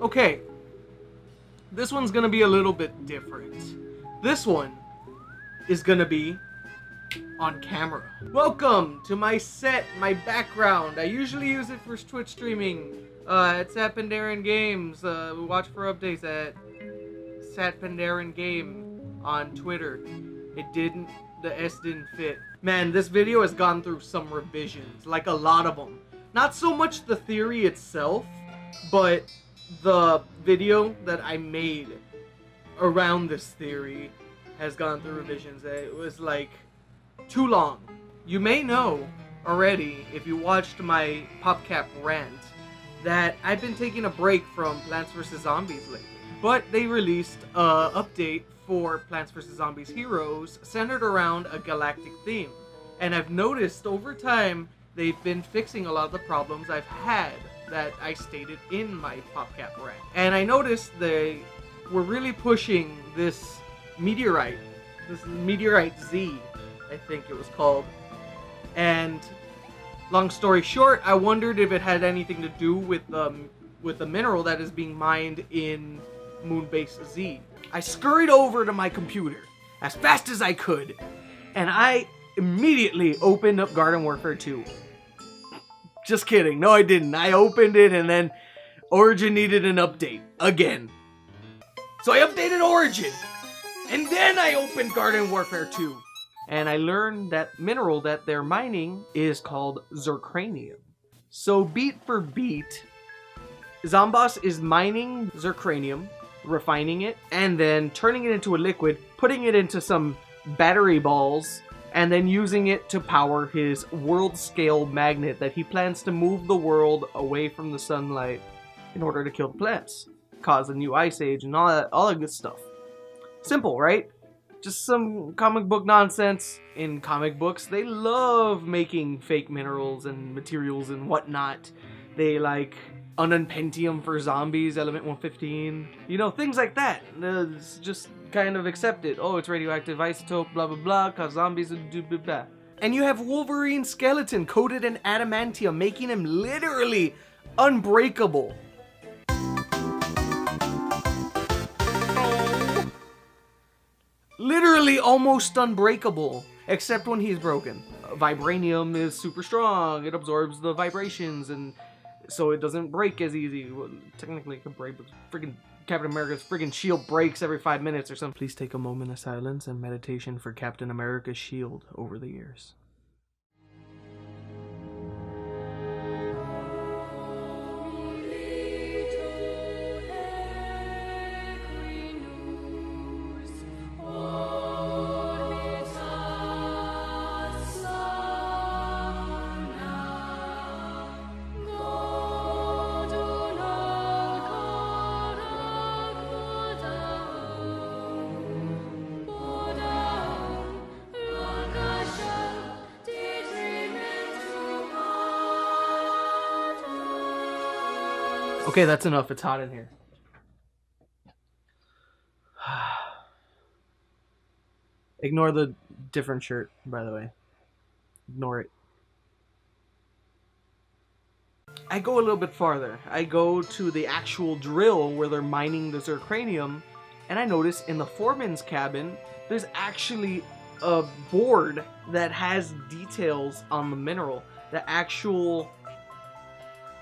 Okay, this one's gonna be a little bit different. This one is gonna be on camera. Welcome to my set, my background. I usually use it for Twitch streaming. It's at Pandaren Games. Watch for updates at Pandaren Game on Twitter. The S didn't fit. Man, this video has gone through some revisions, like a lot of them. Not so much the theory itself, but the video that I made around this theory has gone through revisions. It was like too long. You may know already, if you watched my PopCap rant, that I've been taking a break from Plants vs. Zombies lately. But they released an update for Plants vs. Zombies Heroes centered around a galactic theme. And I've noticed over time, they've been fixing a lot of the problems I've had that I stated in my PopCap rant. And I noticed they were really pushing this Meteorite Z, I think it was called. And long story short, I wondered if it had anything to do with the mineral that is being mined in Moonbase Z. I scurried over to my computer as fast as I could, and I immediately opened up Garden Warfare 2. Just kidding. No, I didn't. I opened it, and then Origin needed an update again. So I updated Origin, and then I opened Garden Warfare 2. And I learned that mineral that they're mining is called Zercranium. So beat for beat, Zomboss is mining Zercranium, refining it, and then turning it into a liquid, putting it into some battery balls, and then using it to power his world-scale magnet that he plans to move the world away from the sunlight in order to kill the plants, cause a new ice age, and all that good stuff. Simple, right? Just some comic book nonsense. In comic books, they love making fake minerals and materials and whatnot. They like ununpentium for zombies, element 115. You know, things like that. It's just kind of accepted. Oh, it's radioactive isotope, blah blah blah, cause zombies do blah blah. And you have Wolverine's skeleton coated in adamantium, making him literally unbreakable. Literally almost unbreakable, except when he's broken. Vibranium is super strong. It absorbs the vibrations, and so it doesn't break as easy. Well, technically it can break, but freaking Captain America's freaking shield breaks every 5 minutes or something. Please take a moment of silence and meditation for Captain America's shield over the years. Okay, that's enough. It's hot in here. Ignore the different shirt, by the way. Ignore it. I go a little bit farther. I go to the actual drill where they're mining the Zercranium, and I notice in the foreman's cabin, there's actually a board that has details on the mineral.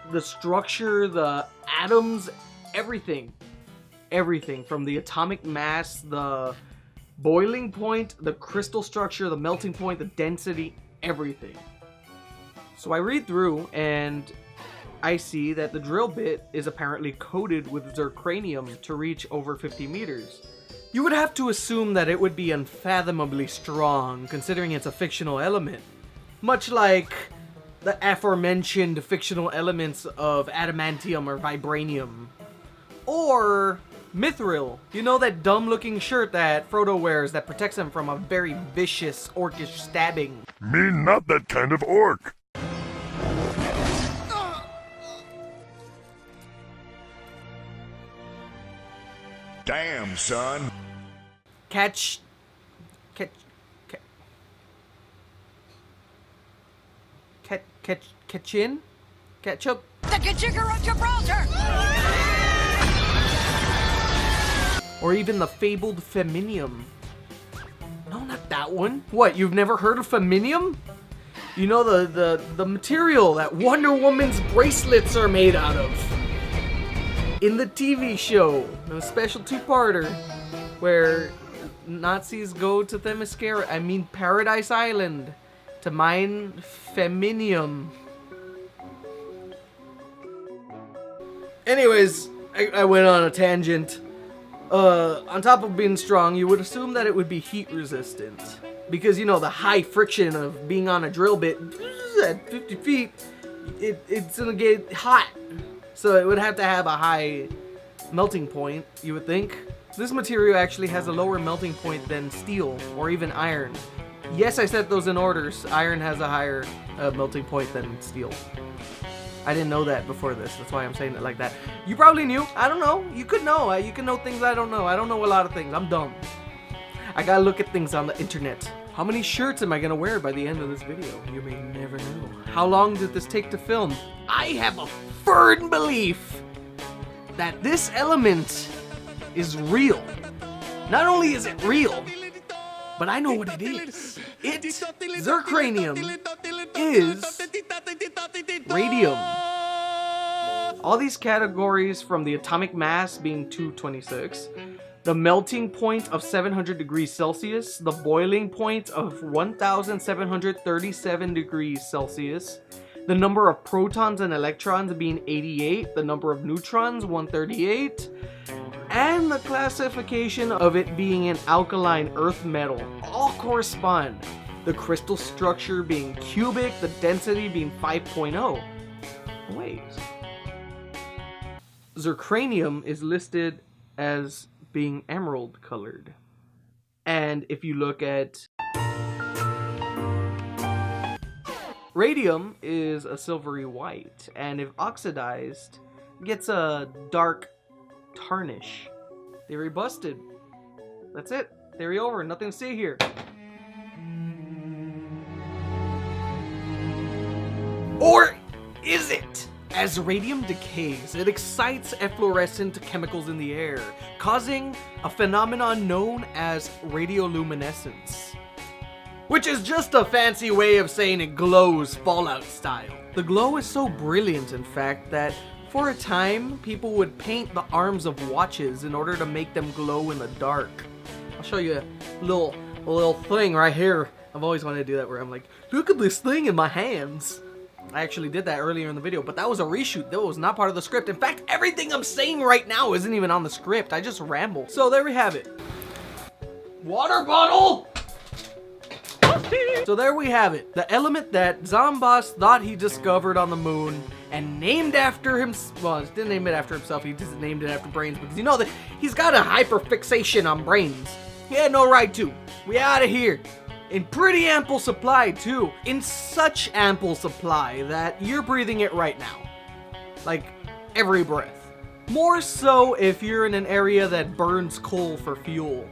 The structure, the atoms, everything. Everything from the atomic mass, the boiling point, the crystal structure, the melting point, the density, everything. So I read through and I see that the drill bit is apparently coated with Zercranium to reach over 50 meters. You would have to assume that it would be unfathomably strong, considering it's a fictional element. Much like the aforementioned fictional elements of adamantium or vibranium. Or mithril. You know that dumb-looking shirt that Frodo wears that protects him from a very vicious orcish stabbing? Me not that kind of orc. Damn, son. Ketchup. The Gibraltar! or even the fabled feminium. No, not that one. What, you've never heard of feminium? You know the material that Wonder Woman's bracelets are made out of. In the TV show, a special two-parter, where Nazis go to Paradise Island, to mine feminium. Anyways, I went on a tangent. On top of being strong, you would assume that it would be heat resistant. Because, you know, the high friction of being on a drill bit at 50 feet, it's gonna get hot. So it would have to have a high melting point, you would think. This material actually has a lower melting point than steel or even iron. Yes, I set those in orders. Iron has a higher melting point than steel. I didn't know that before this. That's why I'm saying it like that. You probably knew. I don't know. You could know. You can know things I don't know. I don't know a lot of things. I'm dumb. I gotta look at things on the internet. How many shirts am I gonna wear by the end of this video? You may never know. How long did this take to film? I have a firm belief that this element is real. Not only is it real, but I know what it is. Zercranium is radium. All these categories, from the atomic mass being 226, the melting point of 700 degrees Celsius, the boiling point of 1737 degrees Celsius, the number of protons and electrons being 88, the number of neutrons 138, and the classification of it being an alkaline earth metal all correspond. The crystal structure being cubic, the density being 5.0. Wait. Zercranium is listed as being emerald colored. And if you look at radium, is a silvery white, and if oxidized, gets a dark tarnish. Theory busted. That's it. Theory over. Nothing to see here. Or is it? As radium decays, it excites efflorescent chemicals in the air, causing a phenomenon known as radioluminescence, which is just a fancy way of saying it glows Fallout style. The glow is so brilliant, in fact, that for a time, people would paint the arms of watches in order to make them glow in the dark. I'll show you a little thing right here. I've always wanted to do that, where I'm like, look at this thing in my hands. I actually did that earlier in the video, but that was a reshoot. That was not part of the script. In fact, everything I'm saying right now isn't even on the script. I just ramble. So there we have it. Water bottle! So there we have it. The element that Zomboss thought he discovered on the moon and named after him. Well, he didn't name it after himself. He just named it after brains, because you know that he's got a hyperfixation on brains. He had no right to. We out of here. In pretty ample supply too. In such ample supply that you're breathing it right now. Like every breath. More so if you're in an area that burns coal for fuel,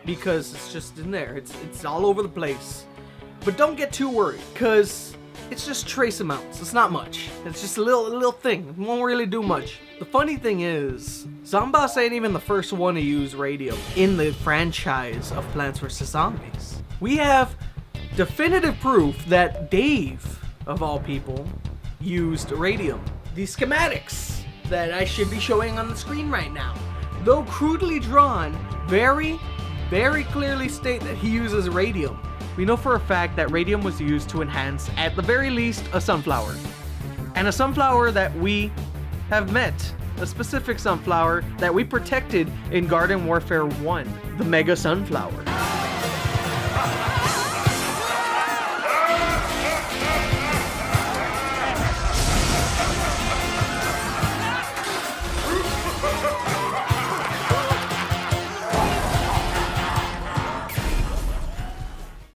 because it's just in there. It's all over the place. But don't get too worried, because it's just trace amounts. It's not much. It's just a little thing. It won't really do much. The funny thing is, Zomboss ain't even the first one to use radium in the franchise of Plants vs. Zombies. We have definitive proof that Dave, of all people, used radium. The schematics that I should be showing on the screen right now, though crudely drawn, very, very clearly state that he uses radium. We know for a fact that radium was used to enhance, at the very least, a sunflower. And a sunflower that we have met. A specific sunflower that we protected in Garden Warfare 1. The Mega Sunflower.